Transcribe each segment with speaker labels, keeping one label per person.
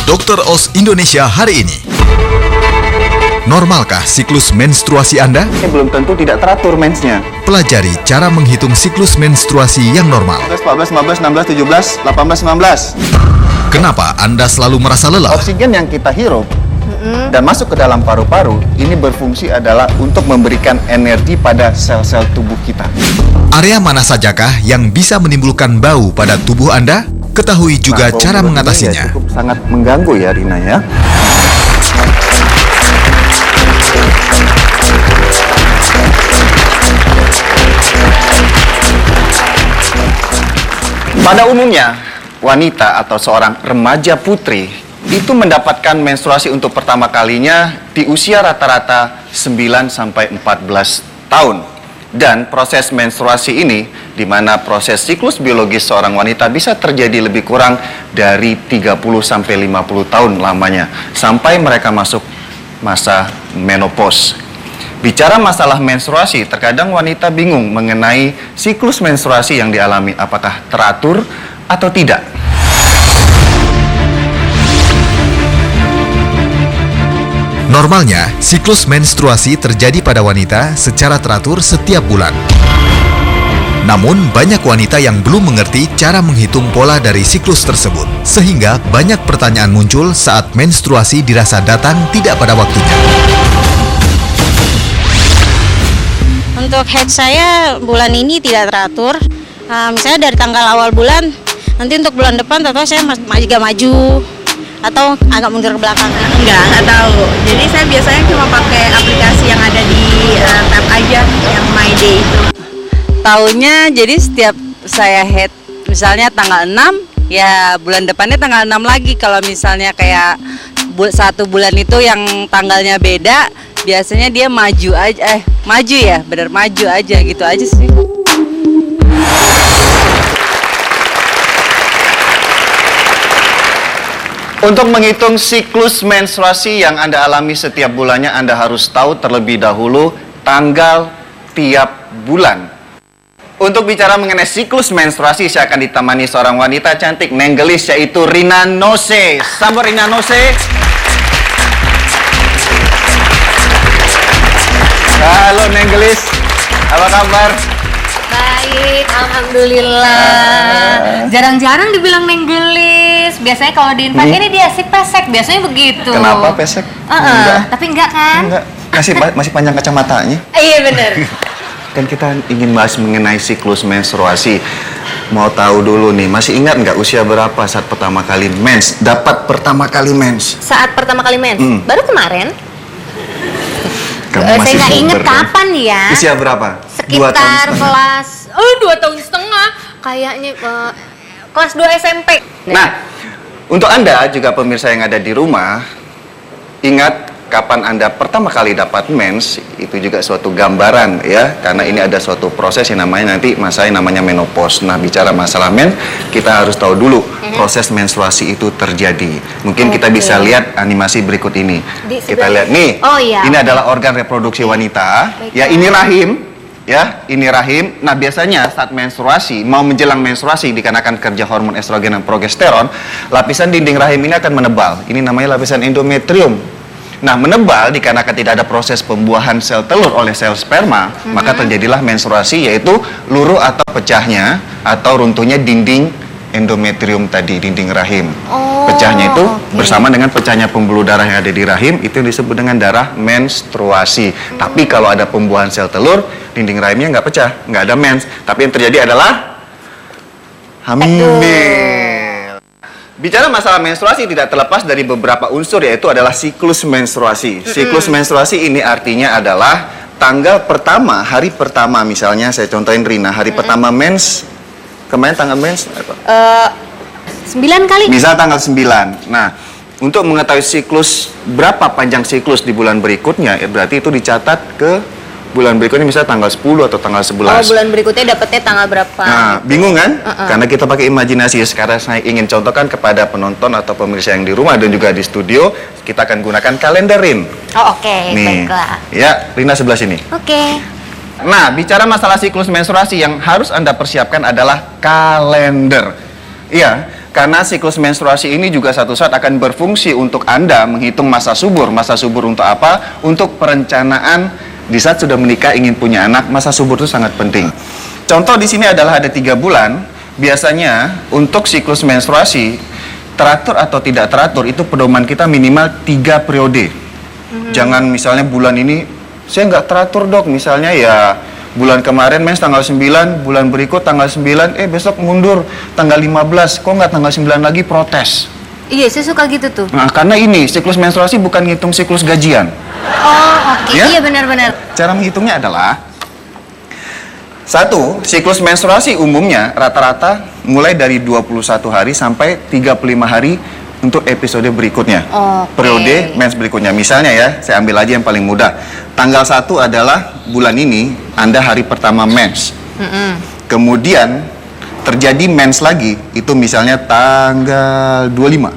Speaker 1: Dr. Oz Indonesia hari ini. Normalkah siklus menstruasi Anda?
Speaker 2: Belum tentu tidak teratur mensnya.
Speaker 1: Pelajari cara menghitung siklus menstruasi yang normal.
Speaker 2: 14, 15, 16, 17, 18, 19.
Speaker 1: Kenapa Anda selalu merasa lelah?
Speaker 2: Oksigen yang kita hirup dan masuk ke dalam paru-paru ini berfungsi adalah untuk memberikan energi pada sel-sel tubuh kita.
Speaker 1: Area mana sajakah yang bisa menimbulkan bau pada tubuh Anda? Ketahui juga cara mengatasinya.
Speaker 2: Ya cukup sangat mengganggu ya Rina ya. Pada umumnya, wanita atau seorang remaja putri itu mendapatkan menstruasi untuk pertama kalinya di usia rata-rata 9-14 tahun. Dan proses menstruasi ini, di mana proses siklus biologis seorang wanita bisa terjadi lebih kurang dari 30-50 tahun lamanya, sampai mereka masuk masa menopause. Bicara masalah menstruasi, terkadang wanita bingung mengenai siklus menstruasi yang dialami, apakah teratur atau tidak.
Speaker 1: Normalnya, siklus menstruasi terjadi pada wanita secara teratur setiap bulan. Namun, banyak wanita yang belum mengerti cara menghitung pola dari siklus tersebut, sehingga banyak pertanyaan muncul saat menstruasi dirasa datang tidak pada waktunya.
Speaker 3: Untuk head saya bulan ini tidak teratur. Misalnya dari tanggal awal bulan, nanti untuk bulan depan atau saya juga maju atau agak mundur ke belakang.
Speaker 4: Enggak tahu. Jadi saya biasanya cuma pakai aplikasi yang ada di tab aja, yang My Day itu.
Speaker 5: Taunya jadi setiap saya head misalnya tanggal 6, ya bulan depannya tanggal 6 lagi. Kalau misalnya kayak satu bulan itu yang tanggalnya beda, biasanya dia maju aja, maju ya, bener maju aja gitu aja sih.
Speaker 2: Untuk menghitung siklus menstruasi yang Anda alami setiap bulannya, Anda harus tahu terlebih dahulu tanggal tiap bulan. Untuk bicara mengenai siklus menstruasi, saya akan ditemani seorang wanita cantik nenggelis, yaitu Rina Nose. Sambut Rina Nose. Halo nenggelis, apa kabar?
Speaker 4: Baik, alhamdulillah. Jarang-jarang dibilang nenggelis. Biasanya kalau di infak ini dia si pesek, biasanya begitu.
Speaker 2: Kenapa pesek?
Speaker 4: Tapi enggak kan?
Speaker 2: Enggak, masih panjang kacamatanya.
Speaker 4: Iya bener.
Speaker 2: Kan kita ingin bahas mengenai siklus menstruasi. Mau tahu dulu nih, masih ingat nggak usia berapa saat pertama kali mens? Dapat pertama kali mens?
Speaker 4: Saat pertama kali mens? Baru kemarin.
Speaker 2: Kamu masih
Speaker 4: saya nggak inget
Speaker 2: puber, kan?
Speaker 4: kapan ya.
Speaker 2: Usia berapa?
Speaker 4: Sekitar kelas 2 tahun setengah. Kayaknya kelas 2 SMP.
Speaker 2: Nah, untuk Anda juga pemirsa yang ada di rumah, ingat kapan Anda pertama kali dapat mens, itu juga suatu gambaran ya, karena ini ada suatu proses yang namanya nanti masa yang namanya menopause. Nah, bicara masalah mens, kita harus tahu dulu proses menstruasi itu terjadi. Mungkin kita bisa lihat animasi berikut ini. Kita lihat nih, ini adalah organ reproduksi wanita. Ya, ini rahim. Ya, ini rahim. Nah, biasanya saat menstruasi, mau menjelang menstruasi, dikarenakan kerja hormon estrogen dan progesteron, lapisan dinding rahim ini akan menebal. Ini namanya lapisan endometrium. Nah, menebal dikarenakan tidak ada proses pembuahan sel telur oleh sel sperma, maka terjadilah menstruasi, yaitu luruh atau pecahnya atau runtuhnya dinding endometrium tadi, dinding rahim. Pecahnya itu bersama dengan pecahnya pembuluh darah yang ada di rahim, itu disebut dengan darah menstruasi. Tapi kalau ada pembuahan sel telur, dinding rahimnya nggak pecah, nggak ada mens. Tapi yang terjadi adalah hamil. Bicara masalah menstruasi tidak terlepas dari beberapa unsur, yaitu adalah siklus menstruasi. Siklus menstruasi ini artinya adalah tanggal pertama, hari pertama, misalnya saya contohin Rina, hari pertama mens, kemarin tanggal mens apa?
Speaker 4: 9 kali.
Speaker 2: Bisa tanggal 9. Nah, untuk mengetahui siklus, berapa panjang siklus di bulan berikutnya, ya berarti itu dicatat ke bulan berikutnya, misalnya tanggal 10 atau tanggal 11.
Speaker 4: Oh, bulan berikutnya dapetnya tanggal berapa?
Speaker 2: Nah, bingung kan? Karena kita pakai imajinasi. Sekarang saya ingin contohkan kepada penonton atau pemirsa yang di rumah dan juga di studio, kita akan gunakan kalenderin.
Speaker 4: Oh, oke.
Speaker 2: Nih,
Speaker 4: Baiklah.
Speaker 2: ya, Rina sebelah sini.
Speaker 4: Oke.
Speaker 2: Nah, bicara masalah siklus menstruasi, yang harus Anda persiapkan adalah kalender. Iya, karena siklus menstruasi ini juga satu saat akan berfungsi untuk Anda menghitung masa subur. Masa subur untuk apa? Untuk perencanaan di saat sudah menikah ingin punya anak, masa subur itu sangat penting. Contoh di sini adalah ada 3 bulan. Biasanya untuk siklus menstruasi, teratur atau tidak teratur itu pedoman kita minimal 3 periode. Jangan misalnya bulan ini saya nggak teratur dok, misalnya ya bulan kemarin mens tanggal 9, bulan berikut tanggal 9, besok mundur tanggal 15, kok nggak tanggal 9 lagi, protes.
Speaker 6: Iya, saya suka gitu tuh.
Speaker 2: Nah, karena ini siklus menstruasi bukan ngitung siklus gajian.
Speaker 6: Oh, oke.
Speaker 2: Ya?
Speaker 6: Iya, benar-benar.
Speaker 2: Cara menghitungnya adalah 1, siklus menstruasi umumnya rata-rata mulai dari 21 hari sampai 35 hari untuk episode berikutnya.
Speaker 6: Oke.
Speaker 2: Periode mens berikutnya. Misalnya ya, saya ambil aja yang paling mudah. Tanggal 1 adalah bulan ini Anda hari pertama mens. Kemudian terjadi mens lagi, itu misalnya tanggal 25.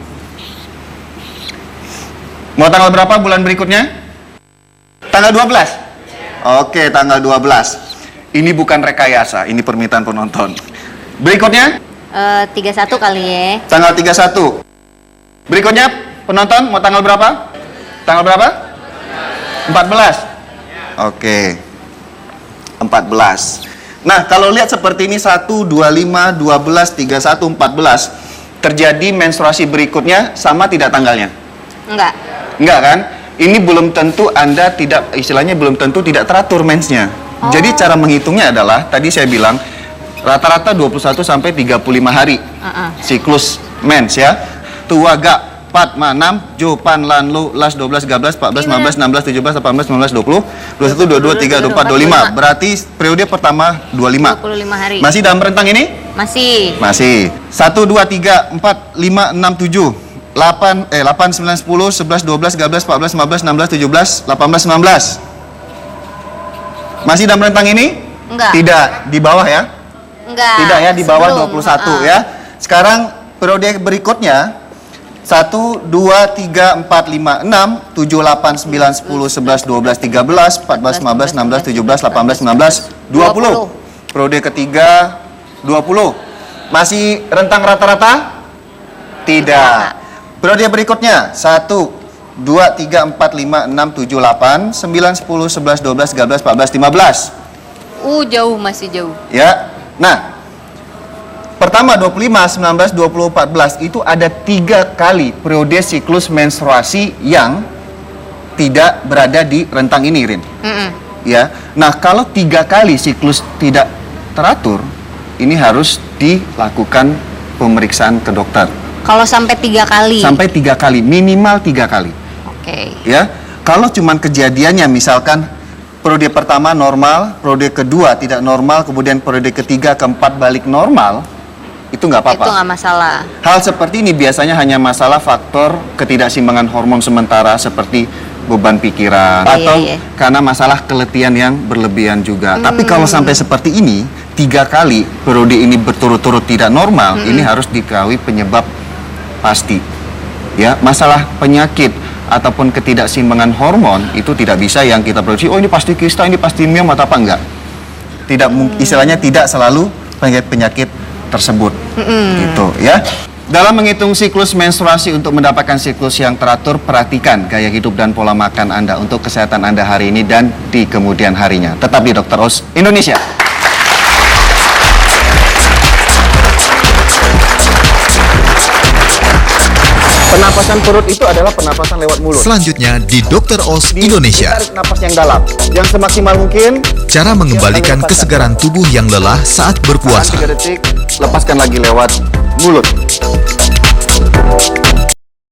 Speaker 2: Mau tanggal berapa bulan berikutnya? Tanggal 12? Oke, tanggal 12. Ini bukan rekayasa, ini permintaan penonton. Berikutnya?
Speaker 6: 31 kali ya.
Speaker 2: Tanggal 31. Berikutnya, penonton mau tanggal berapa? Tanggal berapa? 14. Oke. 14. Nah, kalau lihat seperti ini 1, 25, 12, 31, 14, terjadi menstruasi berikutnya sama tidak tanggalnya?
Speaker 6: Enggak.
Speaker 2: Enggak kan? Ini belum tentu Anda tidak, istilahnya belum tentu tidak teratur mensnya. Jadi cara menghitungnya adalah, tadi saya bilang, rata-rata 21 sampai 35 hari siklus mens ya. Tuaga, Pat, Manam, Jopan, Lanlu, Las, 12, 13, 14, 15, 16, 17, 18, 19, 20, 21, 22, 23, 24, 25. Berarti periode pertama 25.
Speaker 6: 25 hari.
Speaker 2: Masih dalam rentang ini?
Speaker 6: Masih.
Speaker 2: Masih. 1, 2, 3, 4, 5, 6, 7, 8, 9, 10, 11, 12, 13, 14, 15, 16, 17, 18, 19. Masih dalam rentang ini?
Speaker 6: Enggak.
Speaker 2: Tidak, di bawah ya?
Speaker 6: Enggak.
Speaker 2: Tidak ya, di bawah
Speaker 6: Sebelum.
Speaker 2: 21 ya. Sekarang periode berikutnya 1, 2, 3, 4, 5, 6, 7, 8, 9, 10, 11, 12, 13, 14, 15, 16, 17, 18, 19, 20. Periode ketiga 20. Masih rentang rata-rata? Tidak. Periode berikutnya 1, 2, 3, 4, 5, 6, 7, 8, 9, 10, 11, 12, 13, 14, 15.
Speaker 6: Jauh, masih jauh.
Speaker 2: Ya. Nah, pertama 25, 19, 20, 14 itu ada 3 kali periode siklus menstruasi yang tidak berada di rentang ini, Rin. Ya. Nah, kalau 3 kali siklus tidak teratur, ini harus dilakukan pemeriksaan ke dokter.
Speaker 6: Kalau sampai 3 kali.
Speaker 2: Sampai 3 kali, minimal 3 kali.
Speaker 6: Oke.
Speaker 2: Ya. Kalau cuman kejadiannya misalkan periode pertama normal, periode kedua tidak normal, kemudian periode ketiga, keempat balik normal, itu nggak apa-apa.
Speaker 6: Itu nggak masalah.
Speaker 2: Hal seperti ini biasanya hanya masalah faktor ketidakseimbangan hormon sementara seperti beban pikiran atau karena masalah keletihan yang berlebihan juga. Tapi kalau sampai seperti ini, 3 kali periode ini berturut-turut tidak normal, ini harus diketahui penyebab pasti. Ya, masalah penyakit ataupun ketidakseimbangan hormon itu tidak bisa yang kita produksi. Oh, ini pasti kista, ini pasti miom atau apa, enggak. Tidak istilahnya tidak selalu penyakit tersebut. Gitu ya. Dalam menghitung siklus menstruasi untuk mendapatkan siklus yang teratur, perhatikan gaya hidup dan pola makan Anda untuk kesehatan Anda hari ini dan di kemudian harinya. Tetap di Dr. Oz Indonesia. Penapasan perut itu adalah penapasan lewat mulut.
Speaker 1: Selanjutnya di Dr. Oz Indonesia.
Speaker 2: Tarik napas yang dalam, yang semaksimal mungkin.
Speaker 1: Cara mengembalikan kesegaran tubuh yang lelah saat berpuasa.
Speaker 2: 3 detik, lepaskan lagi lewat mulut.